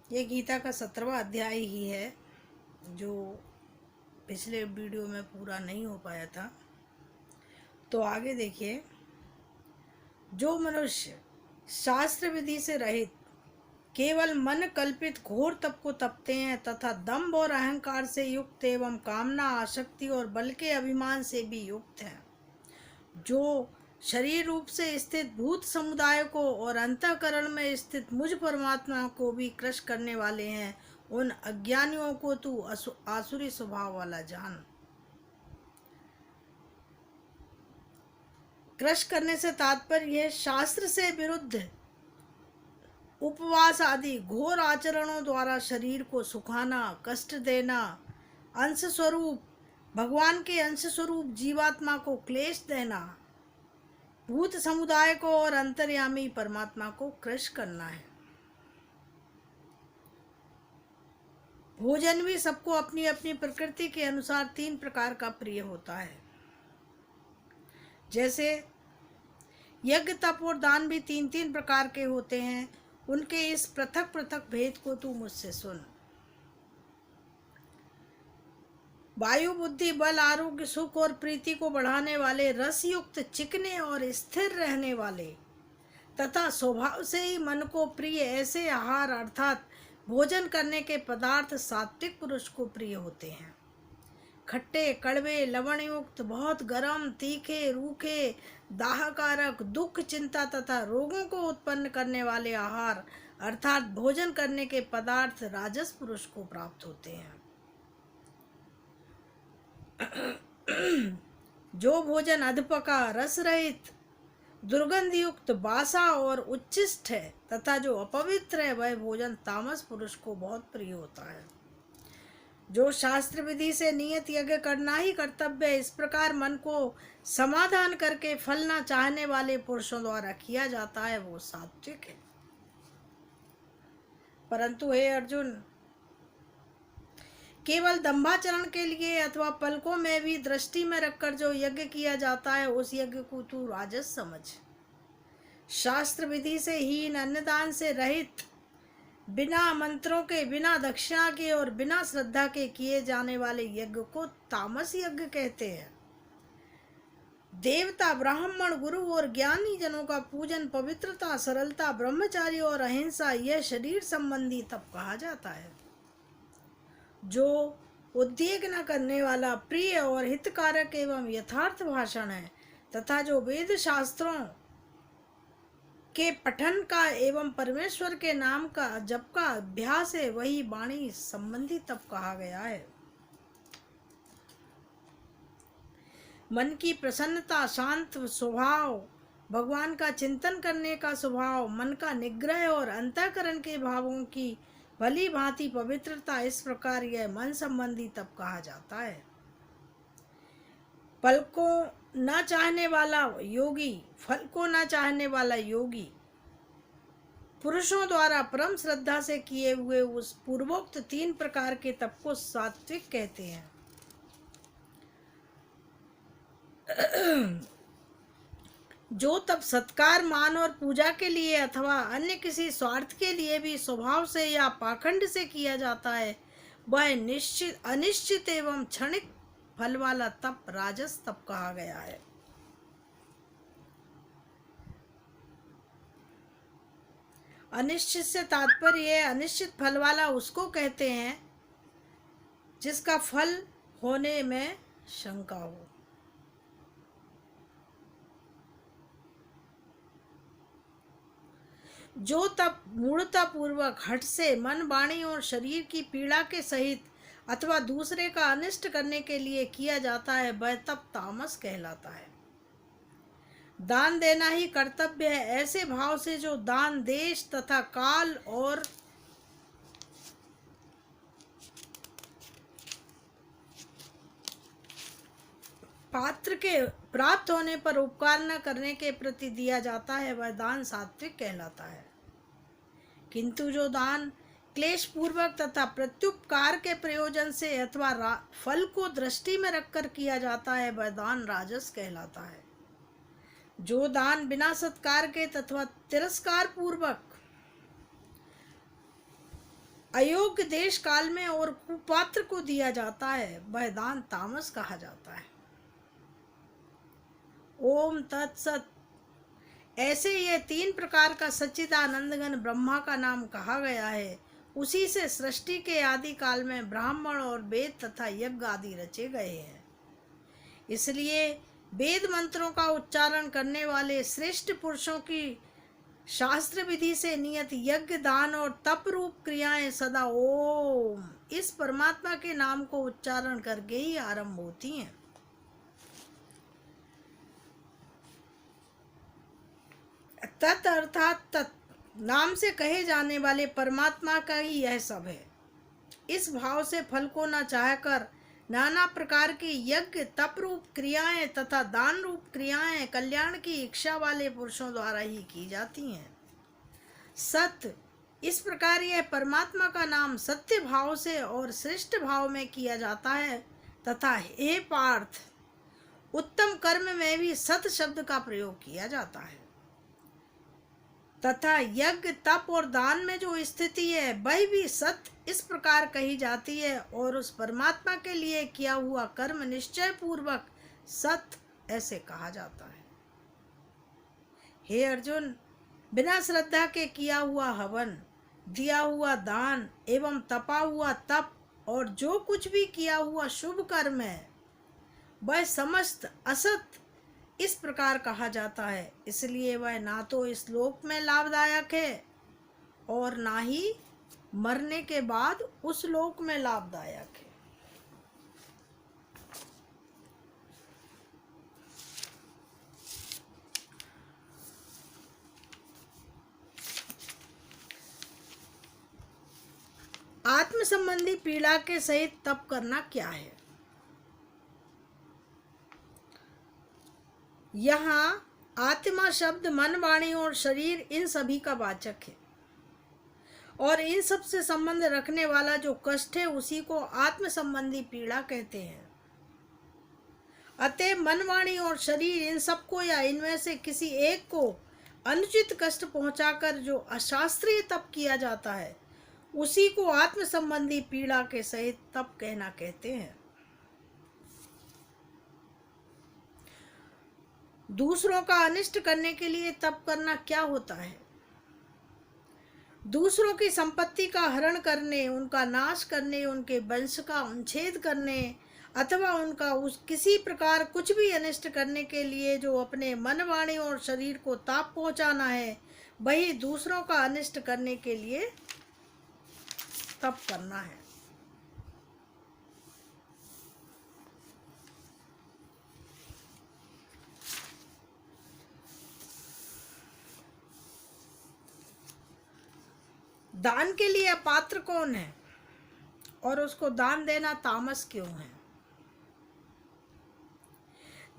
ये गीता का 17वां अध्याय ही है, जो पिछले वीडियो में पूरा नहीं हो पाया था। तो आगे देखिए, जो मनुष्य शास्त्र विधि से रहित केवल मन कल्पित घोर तप को तपते हैं तथा दंभ और अहंकार से युक्त एवं कामना, आसक्ति और बल के अभिमान से भी युक्त हैं, जो शरीर रूप से स्थित भूत समुदाय को और अंतःकरण में स्थित मुझ परमात्मा को भी क्रश करने वाले हैं, उन अज्ञानियों को तू आसुरी स्वभाव वाला जान। क्रश करने से तात्पर्य है शास्त्र से विरुद्ध उपवास आदि घोर आचरणों द्वारा शरीर को सुखाना, कष्ट देना, अंश स्वरूप भगवान के अंश स्वरूप जीवात्मा को क्लेश देना, भूत समुदाय को और अंतर्यामी परमात्मा को क्रश करना है। भोजन भी सबको अपनी अपनी प्रकृति के अनुसार 3 प्रकार का प्रिय होता है। जैसे यज्ञ, तप और दान भी 3-3 प्रकार के होते हैं। उनके इस पृथक पृथक भेद को तू मुझसे सुन। वायु, बुद्धि, बल, आरोग्य, सुख और प्रीति को बढ़ाने वाले, रसयुक्त, चिकने और स्थिर रहने वाले तथा स्वभाव से ही मन को प्रिय ऐसे आहार अर्थात भोजन करने के पदार्थ सात्विक पुरुष को प्रिय होते हैं। खट्टे, कड़वे, लवणयुक्त, बहुत गर्म, तीखे, रूखे, दाहकारक, दुख, चिंता तथा रोगों को उत्पन्न करने वाले आहार अर्थात भोजन करने के पदार्थ राजस पुरुष को प्राप्त होते हैं। जो भोजन अधपका, रस रहित, दुर्गंध युक्त, बासा और उच्छिष्ट है तथा जो अपवित्र है, वह भोजन तामस पुरुष को बहुत प्रिय होता है। जो शास्त्र विधि से नियत यज्ञ करना ही कर्तव्य है, इस प्रकार मन को समाधान करके फल न चाहने वाले पुरुषों द्वारा किया जाता है, वो सात्विक है। परंतु हे अर्जुन, केवल दंभाचरण के लिए अथवा पलकों में भी दृष्टि में रखकर जो यज्ञ किया जाता है, उस यज्ञ को तू राजस समझ। शास्त्र विधि से हीन, अन्नदान से रहित, बिना मंत्रों के, बिना दक्षिणा के और बिना श्रद्धा के किए जाने वाले यज्ञ को तामस यज्ञ कहते हैं। देवता, ब्राह्मण, गुरु और ज्ञानी जनों का पूजन, पवित्रता, सरलता, ब्रह्मचारी और अहिंसा, यह शरीर संबंधी तप कहा जाता है। जो उद्वेग न करने वाला, प्रिय और हितकारक एवं यथार्थ भाषण है तथा जो वेद शास्त्रों के पठन का एवं परमेश्वर के नाम का जप का अभ्यास है, वही वाणी संबंधी तप कहा गया है। मन की प्रसन्नता, शांत स्वभाव, भगवान का चिंतन करने का स्वभाव, मन का निग्रह और अंतःकरण के भावों की भली भांति पवित्रता, इस प्रकार यह मन संबंधी तप कहा जाता है। फल को न चाहने वाला योगी पुरुषों द्वारा परम श्रद्धा से किए हुए उस पूर्वोक्त 3 प्रकार के तप को सात्विक कहते हैं। जो तप सत्कार, मान और पूजा के लिए अथवा अन्य किसी स्वार्थ के लिए भी स्वभाव से या पाखंड से किया जाता है, वह अनिश्चित एवं क्षणिक फल वाला तप राजस तप कहा गया है। अनिश्चित से तात्पर्य है, अनिश्चित फल वाला उसको कहते हैं जिसका फल होने में शंका हो। जो तप मूढ़ता पूर्वक हठ से मन, वाणी और शरीर की पीड़ा के सहित अथवा दूसरे का अनिष्ट करने के लिए किया जाता है, वह तप तामस कहलाता है। दान देना ही कर्तव्य है, ऐसे भाव से जो दान देश तथा काल और पात्र के प्राप्त होने पर उपकार न करने के प्रति दिया जाता है, वह दान सात्विक कहलाता है। किंतु जो दान क्लेश पूर्वक तथा प्रत्युपकार के प्रयोजन से अथवा फल को दृष्टि में रखकर किया जाता है, वह दान राजस कहलाता है। जो दान बिना सत्कार के तथा तिरस्कार पूर्वक अयोग्य देश काल में और कुपात्र को दिया जाता है, वह दान तामस कहा जाता है। ओम तत्सत। ऐसे ये 3 प्रकार का सच्चिदानंद घन ब्रह्मा का नाम कहा गया है। उसी से सृष्टि के आदि काल में ब्राह्मण और वेद तथा यज्ञ आदि रचे गए हैं। इसलिए वेद मंत्रों का उच्चारण करने वाले श्रेष्ठ पुरुषों की शास्त्र विधि से नियत यज्ञ, दान और तप रूप क्रियाएं सदा ओम इस परमात्मा के नाम को उच्चारण करके ही आरंभ होती हैं। तत् अर्थात तत् नाम से कहे जाने वाले परमात्मा का ही यह सब है। इस भाव से फल को न चाहकर नाना प्रकार की यज्ञ, तप रूप क्रियाएं तथा दान रूप क्रियाएं कल्याण की इच्छा वाले पुरुषों द्वारा ही की जाती हैं। सत्य, इस प्रकार यह परमात्मा का नाम सत्य भाव से और श्रेष्ठ भाव में किया जाता है तथा हे पार्थ, उत्तम कर्म में भी सत शब्द का प्रयोग किया जाता है तथा यज्ञ, तप और दान में जो स्थिति है वह भी सत्य इस प्रकार कही जाती है और उस परमात्मा के लिए किया हुआ कर्म निश्चय पूर्वक सत्य ऐसे कहा जाता है। हे अर्जुन, बिना श्रद्धा के किया हुआ हवन, दिया हुआ दान एवं तपा हुआ तप और जो कुछ भी किया हुआ शुभ कर्म है वह समस्त असत इस प्रकार कहा जाता है। इसलिए वह ना तो इस लोक में लाभदायक है और ना ही मरने के बाद उस लोक में लाभदायक है। आत्म संबंधी पीड़ा के सहित तप करना क्या है? यहाँ आत्मा शब्द मन, वाणी और शरीर इन सभी का वाचक है और इन सब से संबंध रखने वाला जो कष्ट है उसी को आत्म संबंधी पीड़ा कहते हैं। अतः मन, वाणी और शरीर इन सबको या इनमें से किसी एक को अनुचित कष्ट पहुंचाकर जो अशास्त्रीय तप किया जाता है उसी को आत्म संबंधी पीड़ा के सहित तप कहना कहते हैं। दूसरों का अनिष्ट करने के लिए तप करना क्या होता है? दूसरों की संपत्ति का हरण करने, उनका नाश करने, उनके वंश का उच्छेद करने अथवा उनका उस किसी प्रकार कुछ भी अनिष्ट करने के लिए जो अपने मन, वाणी और शरीर को ताप पहुंचाना है वही दूसरों का अनिष्ट करने के लिए तप करना है। दान के लिए अपात्र कौन है और उसको दान देना तामस क्यों है?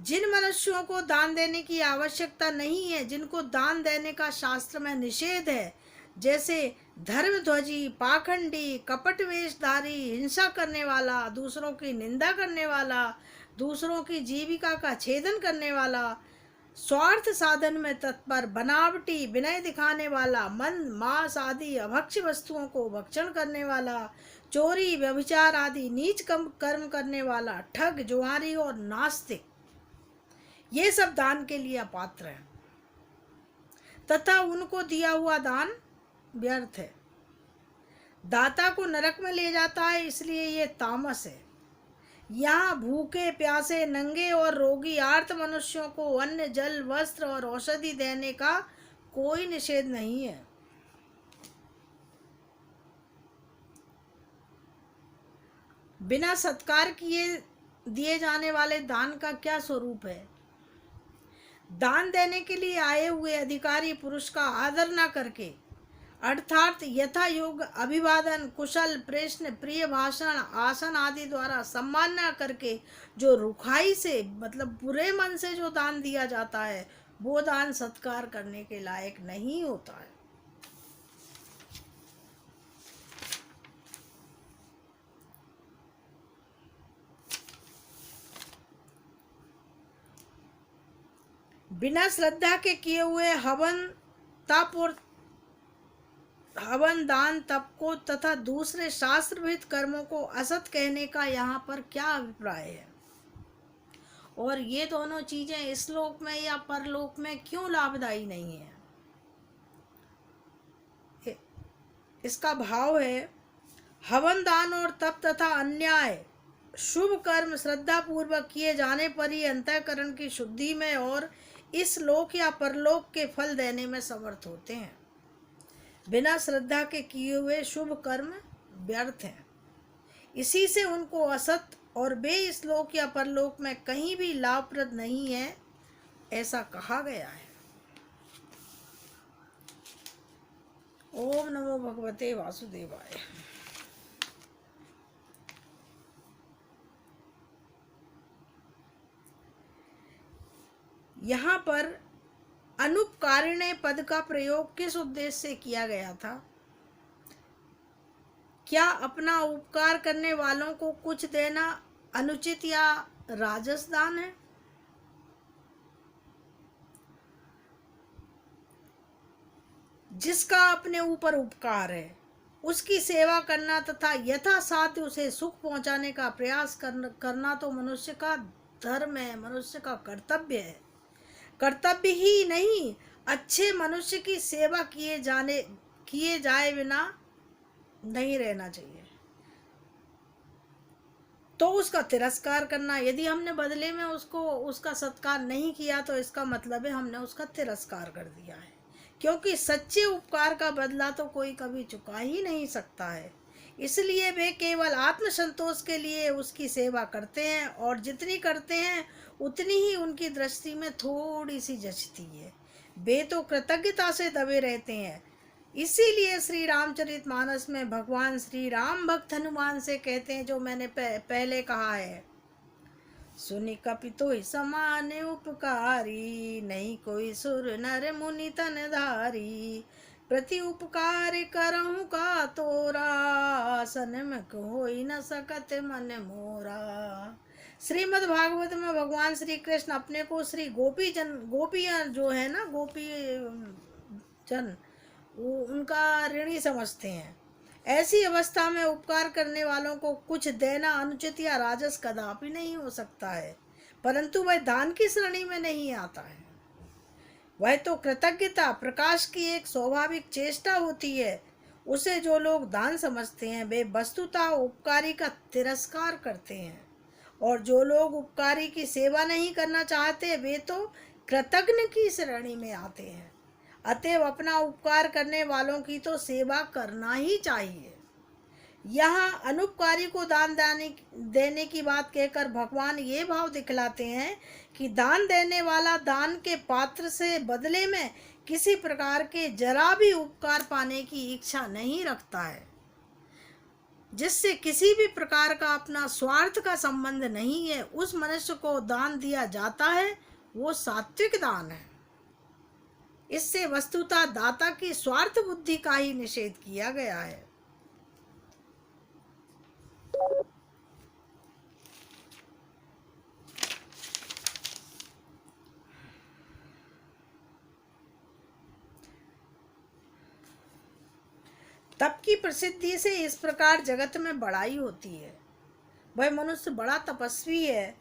जिन मनुष्यों को दान देने की आवश्यकता नहीं है, जिनको दान देने का शास्त्र में निषेध है, जैसे धर्मध्वजी, पाखंडी, कपट वेशधारी, हिंसा करने वाला, दूसरों की निंदा करने वाला, दूसरों की जीविका का छेदन करने वाला, स्वार्थ साधन में तत्पर, बनावटी, विनय दिखाने वाला, मन, मांस आदि अभक्ष्य वस्तुओं को भक्षण करने वाला, चोरी, व्यभिचार आदि नीच कर्म करने वाला, ठग, जुआरी और नास्तिक, ये सब दान के लिए अपात्र है तथा उनको दिया हुआ दान व्यर्थ है, दाता को नरक में ले जाता है, इसलिए ये तामस है। यहाँ भूखे, प्यासे, नंगे और रोगी आर्त मनुष्यों को अन्न, जल, वस्त्र और औषधि देने का कोई निषेध नहीं है। बिना सत्कार किए दिए जाने वाले दान का क्या स्वरूप है? दान देने के लिए आए हुए अधिकारी पुरुष का आदर न करके अर्थात यथा योग्य अभिवादन, कुशल प्रश्न, प्रिय भाषण, आसन आदि द्वारा सम्मान न करके जो रुखाई से मतलब बुरे मन से जो दान दिया जाता है वो दान सत्कार करने के लायक नहीं होता है। बिना श्रद्धा के किए हुए हवन, तप और हवन दान तप को तथा दूसरे शास्त्रविहित कर्मों को असत कहने का यहाँ पर क्या अभिप्राय है, और ये दोनों चीजें इस लोक में या परलोक में क्यों लाभदायी नहीं है। इसका भाव है, हवन दान और तप तथा अन्याय शुभ कर्म श्रद्धा पूर्वक किए जाने पर ही अंतःकरण की शुद्धि में और इस लोक या परलोक के फल देने में समर्थ होते हैं। बिना श्रद्धा के किए हुए शुभ कर्म व्यर्थ हैं। इसी से उनको असत और वे इस लोक या परलोक में कहीं भी लाभप्रद नहीं है, ऐसा कहा गया है। ओम नमो भगवते वासुदेवाय। यहाँ पर अनुपकारिणे पद का प्रयोग किस उद्देश्य से किया गया था? क्या अपना उपकार करने वालों को कुछ देना अनुचित या राजस दान है? जिसका अपने ऊपर उपकार है उसकी सेवा करना तथा यथासाध्य उसे सुख पहुंचाने का प्रयास करना तो मनुष्य का धर्म है, मनुष्य का कर्तव्य है। कर्तव्य ही नहीं, अच्छे मनुष्य की सेवा किए जाए बिना नहीं रहना चाहिए। तो उसका तिरस्कार करना, यदि हमने बदले में उसका सत्कार नहीं किया तो इसका मतलब है हमने उसका तिरस्कार कर दिया है, क्योंकि सच्चे उपकार का बदला तो कोई कभी चुका ही नहीं सकता है। इसलिए वे केवल आत्मसंतोष के लिए उसकी सेवा करते हैं, और जितनी करते हैं उतनी ही उनकी दृष्टि में थोड़ी सी जचती है। वे तो कृतज्ञता से दबे रहते हैं। इसीलिए श्री रामचरितमानस में भगवान श्री राम भक्त हनुमान से कहते हैं, जो मैंने पहले कहा है, सुनि कपितो समान उपकारी, नहीं कोई सुर नर मुनि तन धारी, प्रति उपकार करहु का तोरा, सनमक होई न सकत मन मोरा। श्रीमद् भागवत में भगवान श्री कृष्ण अपने को श्री गोपियां जो है ना, गोपी जन, उनका ऋणी समझते हैं। ऐसी अवस्था में उपकार करने वालों को कुछ देना अनुचित या राजस कदापि नहीं हो सकता है, परंतु वह दान की श्रेणी में नहीं आता है। वह तो कृतज्ञता प्रकाश की एक स्वाभाविक चेष्टा होती है। उसे जो लोग दान समझते हैं वे वस्तुतः उपकारी का तिरस्कार करते हैं, और जो लोग उपकारी की सेवा नहीं करना चाहते वे तो कृतज्ञ की श्रेणी में आते हैं। अतएव अपना उपकार करने वालों की तो सेवा करना ही चाहिए। यहाँ अनुपकारी को दान देने की बात कहकर भगवान ये भाव दिखलाते हैं कि दान देने वाला दान के पात्र से बदले में किसी प्रकार के जरा भी उपकार पाने की इच्छा नहीं रखता है। जिससे किसी भी प्रकार का अपना स्वार्थ का संबंध नहीं है, उस मनुष्य को दान दिया जाता है, वो सात्विक दान है। इससे वस्तुतः दाता की स्वार्थ बुद्धि का ही निषेध किया गया है। तप की प्रसिद्धि से इस प्रकार जगत में बड़ाई होती है। वह मनुष्य बड़ा तपस्वी है,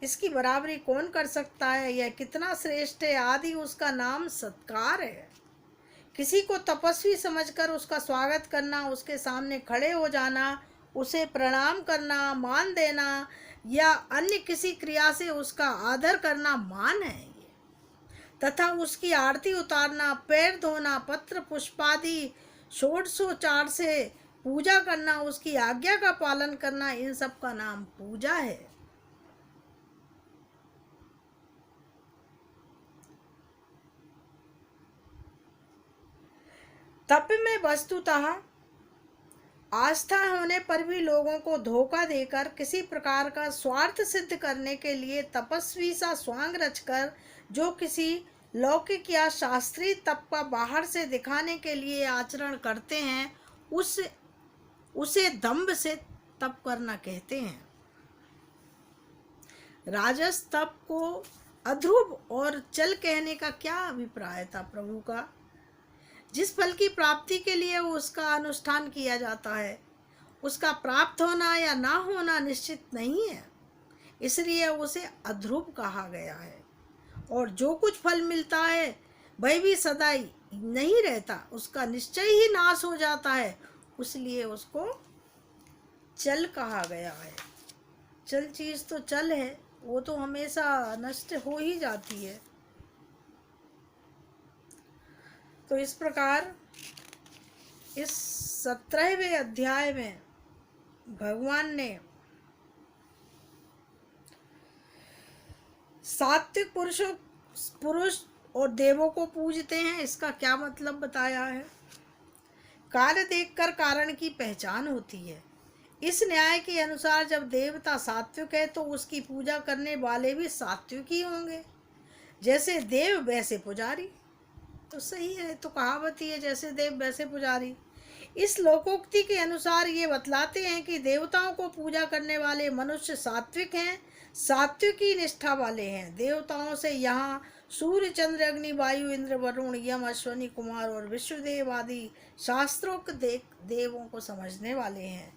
इसकी बराबरी कौन कर सकता है, यह कितना श्रेष्ठ है आदि उसका नाम सत्कार है। किसी को तपस्वी समझकर उसका स्वागत करना, उसके सामने खड़े हो जाना, उसे प्रणाम करना, मान देना या अन्य किसी क्रिया से उसका आदर करना मान है ये। तथा उसकी आरती उतारना, पैर धोना, पत्र पुष्पादि षोडशोपचार से पूजा करना, उसकी आज्ञा का पालन करना, इन सब का नाम पूजा है। तप में वस्तुतः आस्था होने पर भी लोगों को धोखा देकर किसी प्रकार का स्वार्थ सिद्ध करने के लिए तपस्वी सा स्वांग रचकर जो किसी लौकिक या शास्त्रीय तप का बाहर से दिखाने के लिए आचरण करते हैं, उसे दंभ से तप करना कहते हैं। राजस तप को अध्रुव और चल कहने का क्या अभिप्राय था प्रभु का? जिस फल की प्राप्ति के लिए उसका अनुष्ठान किया जाता है, उसका प्राप्त होना या ना होना निश्चित नहीं है, इसलिए उसे अध्रुव कहा गया है। और जो कुछ फल मिलता है वह भी सदा नहीं रहता, उसका निश्चय ही नाश हो जाता है, इसलिए उसको चल कहा गया है। चल चीज तो चल है, वो तो हमेशा नष्ट हो ही जाती है। तो इस प्रकार इस 17वें अध्याय में भगवान ने सात्विक पुरुष और देवों को पूजते हैं, इसका क्या मतलब बताया है। कार्य देखकर कारण की पहचान होती है। इस न्याय के अनुसार जब देवता सात्विक है तो उसकी पूजा करने वाले भी सात्विक ही होंगे। जैसे देव वैसे पुजारी, तो सही है, तो कहावत ही है, जैसे देव वैसे पुजारी। इस लोकोक्ति के अनुसार ये बतलाते हैं कि देवताओं को पूजा करने वाले मनुष्य सात्विक हैं, सात्विकी निष्ठा वाले हैं। देवताओं से यहाँ सूर्य, चंद्र, अग्नि, वायु, इंद्र, वरुण, यम, अश्वनी कुमार और विश्वदेव आदि शास्त्रोक्त देवों को समझने वाले हैं।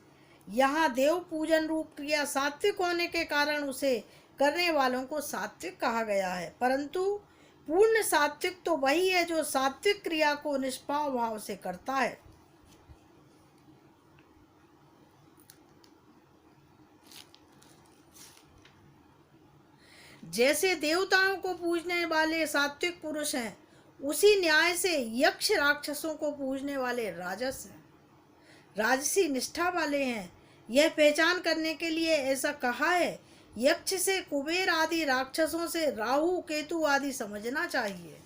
यहाँ देव पूजन रूप क्रिया सात्विक होने के कारण उसे करने वालों को सात्विक कहा गया है। परंतु पूर्ण सात्विक तो वही है जो सात्विक क्रिया को निष्पाव भाव से करता है। जैसे देवताओं को पूजने वाले सात्विक पुरुष हैं, उसी न्याय से यक्ष राक्षसों को पूजने वाले राजस हैं, राजसी निष्ठा वाले हैं। यह पहचान करने के लिए ऐसा कहा है। यक्ष से कुबेर आदि, राक्षसों से राहु, केतु आदि समझना चाहिए।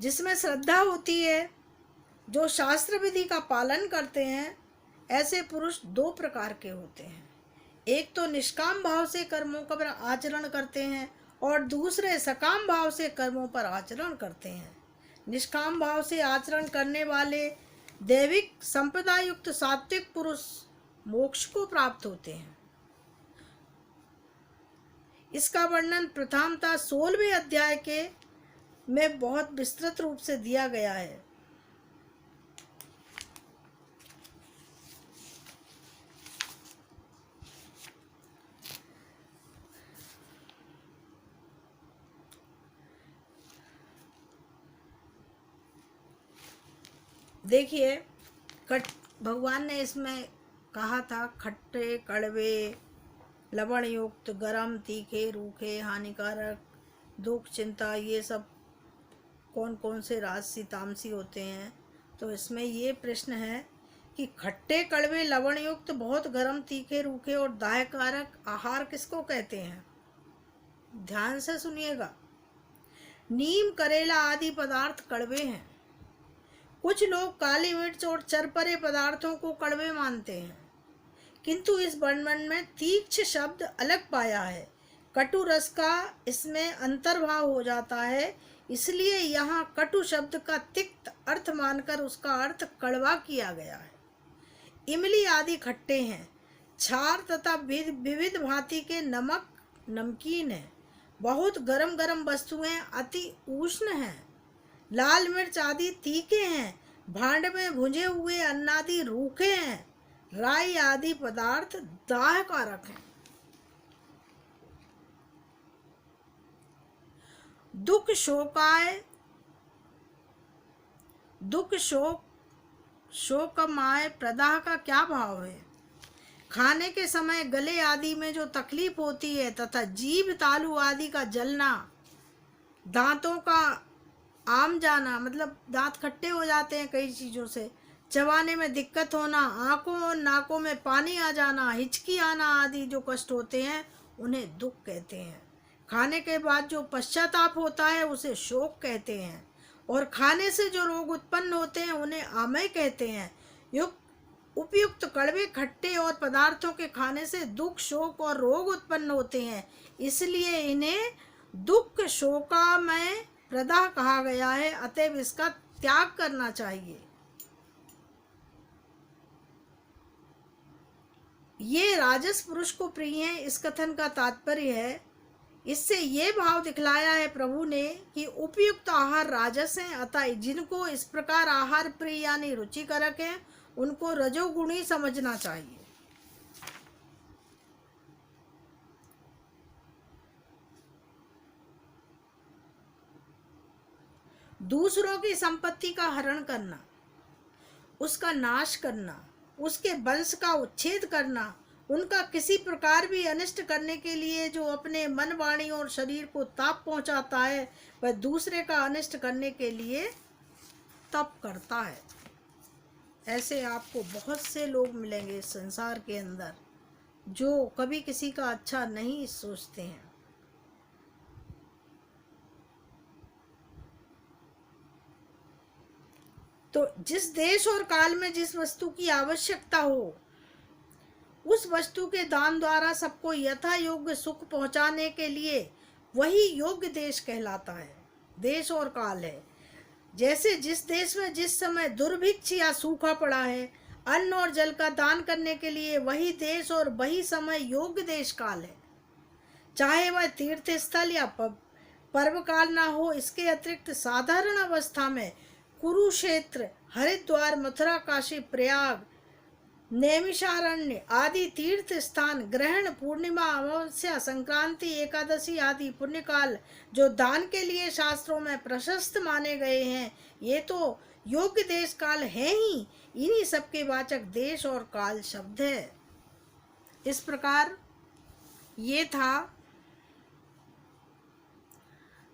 जिसमें श्रद्धा होती है, जो शास्त्र विधि का पालन करते हैं, ऐसे पुरुष दो प्रकार के होते हैं। एक तो निष्काम भाव से कर्मों का आचरण करते हैं और दूसरे सकाम भाव से कर्मों पर आचरण करते हैं। निष्काम भाव से आचरण करने वाले दैविक संपदा युक्त सात्विक पुरुष मोक्ष को प्राप्त होते हैं। इसका वर्णन प्रथमतः 16वें अध्याय के में बहुत विस्तृत रूप से दिया गया है। देखिए, भगवान ने इसमें कहा था खट्टे, कड़वे, लवण युक्त, गरम, तीखे, रूखे, हानिकारक, दुख, चिंता, ये सब कौन कौन से राजसी तामसी होते हैं। तो इसमें ये प्रश्न है कि खट्टे, कड़वे, लवण युक्त, बहुत गरम, तीखे, रूखे और दाहकारक आहार किसको कहते हैं। ध्यान से सुनिएगा। नीम, करेला आदि पदार्थ कड़वे हैं। कुछ लोग काली मिर्च और चरपरे पदार्थों को कड़वे मानते हैं, किंतु इस वर्णन में तीक्ष्ण शब्द अलग पाया है। कटु रस का इसमें अंतर्भाव हो जाता है, इसलिए यहाँ कटु शब्द का तिक्त अर्थ मानकर उसका अर्थ कड़वा किया गया है। इमली आदि खट्टे हैं। क्षार तथा विविध भांति के नमक नमकीन है। बहुत गरम गरम वस्तुएं अति उष्ण हैं। लाल मिर्च आदि तीखे हैं। भांड में भुंजे हुए अन्न आदि रूखे हैं। राई आदि पदार्थ दाहकारक हैं। दुख शोकमाय प्रदाह का क्या भाव है। खाने के समय गले आदि में जो तकलीफ होती है तथा जीभ, तालू आदि का जलना, दांतों का आम जाना, मतलब दांत खट्टे हो जाते हैं कई चीज़ों से, चबाने में दिक्कत होना, आंखों और नाकों में पानी आ जाना, हिचकी आना आदि जो कष्ट होते हैं उन्हें दुख कहते हैं। खाने के बाद जो पश्चाताप होता है उसे शोक कहते हैं, और खाने से जो रोग उत्पन्न होते हैं उन्हें आमय कहते हैं। उपयुक्त कड़वे, खट्टे और पदार्थों के खाने से दुख, शोक और रोग उत्पन्न होते हैं, इसलिए इन्हें दुख शोकामय प्रदाह कहा गया है। अतएव इसका त्याग करना चाहिए। ये राजस पुरुष को प्रिय है। इस कथन का तात्पर्य है, इससे ये भाव दिखलाया है प्रभु ने कि उपयुक्त आहार राजस है, अतः जिनको इस प्रकार आहार प्रिय यानी रुचिकारक है उनको रजोगुणी समझना चाहिए। दूसरों की संपत्ति का हरण करना, उसका नाश करना, उसके वंश का उच्छेद करना, उनका किसी प्रकार भी अनिष्ट करने के लिए जो अपने मन, वाणी और शरीर को ताप पहुंचाता है, वह दूसरे का अनिष्ट करने के लिए तप करता है। ऐसे आपको बहुत से लोग मिलेंगे इस संसार के अंदर जो कभी किसी का अच्छा नहीं सोचते हैं। तो जिस देश और काल में जिस वस्तु की आवश्यकता हो, उस वस्तु के दान द्वारा सबको यथा योग्य सुख पहुंचाने के लिए वही योग्य देश कहलाता है, देश और काल है। जैसे जिस देश में जिस समय दुर्भिक्ष या सूखा पड़ा है, अन्न और जल का दान करने के लिए वही देश और वही समय योग्य देश काल है। चाहे वह तीर्थ स्थल या पर्व काल ना हो, इसके अतिरिक्त साधारण अवस्था में कुरुक्षेत्र, हरिद्वार, मथुरा, काशी, प्रयाग, नैमिषारण्य आदि तीर्थ स्थान, ग्रहण, पूर्णिमा, अमावस्या, संक्रांति, एकादशी आदि पुण्यकाल जो दान के लिए शास्त्रों में प्रशस्त माने गए हैं, ये तो योग्य देश काल है ही। इन्हीं सबके वाचक देश और काल शब्द है। इस प्रकार ये था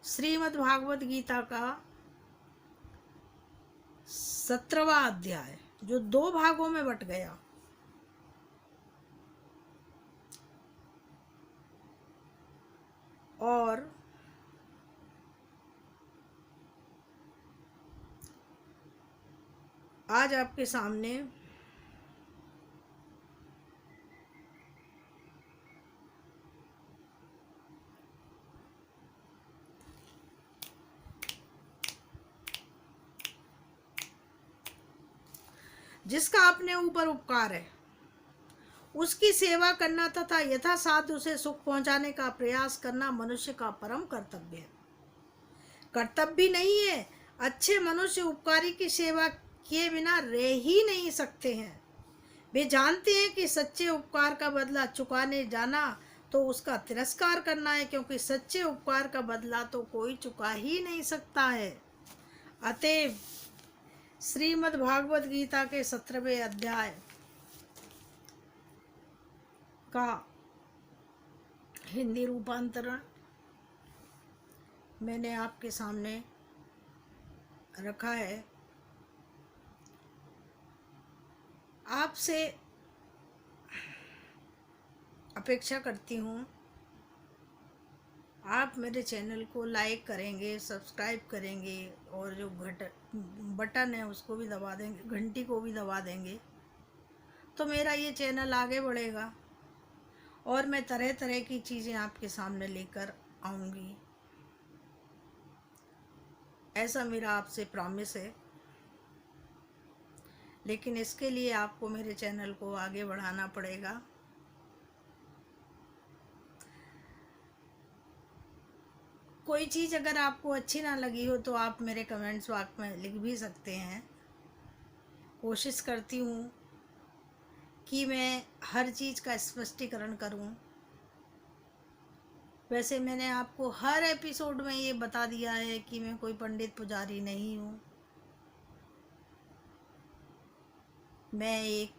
श्रीमद् भागवत गीता का 17वां अध्याय, जो 2 भागों में बट गया। और आज आपके सामने जिसका अपने ऊपर उपकार है उसकी सेवा करना तथा यथासाध्य उसे सुख पहुंचाने का प्रयास करना मनुष्य का परम कर्तव्य है। कर्तव्य नहीं है, अच्छे मनुष्य उपकारी की सेवा किए बिना रह ही नहीं सकते हैं। वे जानते हैं कि सच्चे उपकार का बदला चुकाने जाना तो उसका तिरस्कार करना है, क्योंकि सच्चे उपकार का बदला तो कोई चुका ही नहीं सकता है। अतएव श्रीमद् भागवत गीता के 17वें अध्याय का हिंदी रूपांतरण मैंने आपके सामने रखा है। आपसे अपेक्षा करती हूँ आप मेरे चैनल को लाइक करेंगे, सब्सक्राइब करेंगे और जो बटन है उसको भी दबा देंगे, घंटी को भी दबा देंगे, तो मेरा ये चैनल आगे बढ़ेगा और मैं तरह तरह की चीज़ें आपके सामने लेकर आऊँगी। ऐसा मेरा आपसे प्रॉमिस है। लेकिन इसके लिए आपको मेरे चैनल को आगे बढ़ाना पड़ेगा। कोई चीज़ अगर आपको अच्छी ना लगी हो तो आप मेरे कमेंट्स बॉक्स में लिख भी सकते हैं। कोशिश करती हूँ कि मैं हर चीज़ का स्पष्टीकरण करूँ। वैसे मैंने आपको हर एपिसोड में ये बता दिया है कि मैं कोई पंडित पुजारी नहीं हूँ। मैं एक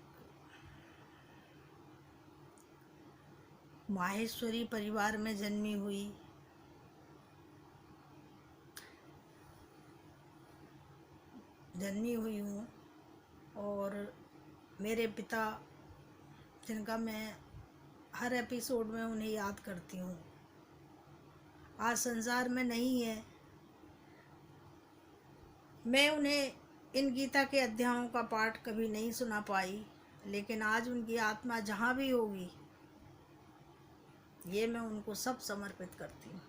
माहेश्वरी परिवार में जन्मी हुई हूँ और मेरे पिता, जिनका मैं हर एपिसोड में उन्हें याद करती हूँ, आज संसार में नहीं है। मैं उन्हें इन गीता के अध्यायों का पाठ कभी नहीं सुना पाई, लेकिन आज उनकी आत्मा जहाँ भी होगी ये मैं उनको सब समर्पित करती हूँ।